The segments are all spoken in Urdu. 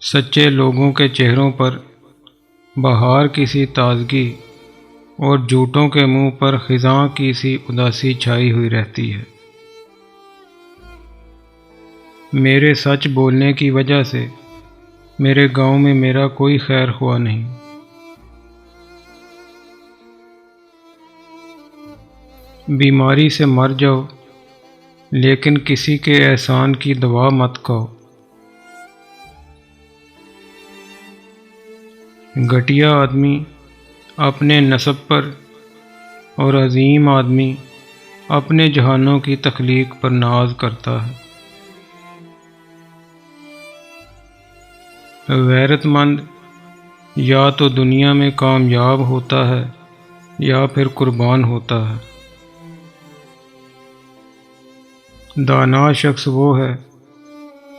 سچے لوگوں کے چہروں پر بہار کی سی تازگی اور جھوٹوں کے منہ پر خزاں کی سی اداسی چھائی ہوئی رہتی ہے۔ میرے سچ بولنے کی وجہ سے میرے گاؤں میں میرا کوئی خیر خواہ نہیں۔ بیماری سے مر جاؤ لیکن کسی کے احسان کی دوا مت کھاؤ۔ گھٹیا آدمی اپنے نسب پر اور عظیم آدمی اپنے جہانوں کی تخلیق پر ناز کرتا ہے۔ غیرت مند یا تو دنیا میں کامیاب ہوتا ہے یا پھر قربان ہوتا ہے۔ دانا شخص وہ ہے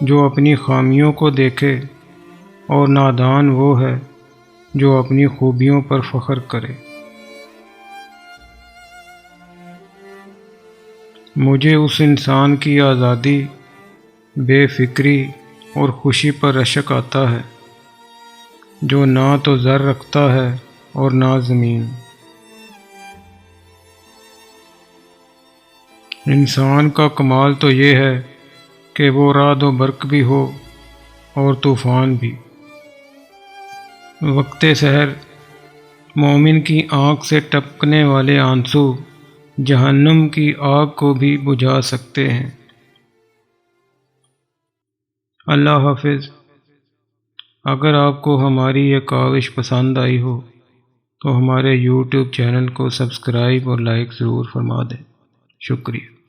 جو اپنی خامیوں کو دیکھے اور نادان وہ ہے جو اپنی خوبیوں پر فخر کرے۔ مجھے اس انسان کی آزادی، بے فکری اور خوشی پر رشک آتا ہے جو نہ تو زر رکھتا ہے اور نہ زمین۔ انسان کا کمال تو یہ ہے کہ وہ رعد و برق بھی ہو اور طوفان بھی۔ وقت سحر مومن کی آنکھ سے ٹپکنے والے آنسو جہنم کی آگ کو بھی بجھا سکتے ہیں۔ اللہ حافظ۔ اگر آپ کو ہماری یہ کاوش پسند آئی ہو تو ہمارے یوٹیوب چینل کو سبسکرائب اور لائک ضرور فرما دیں۔ شکریہ۔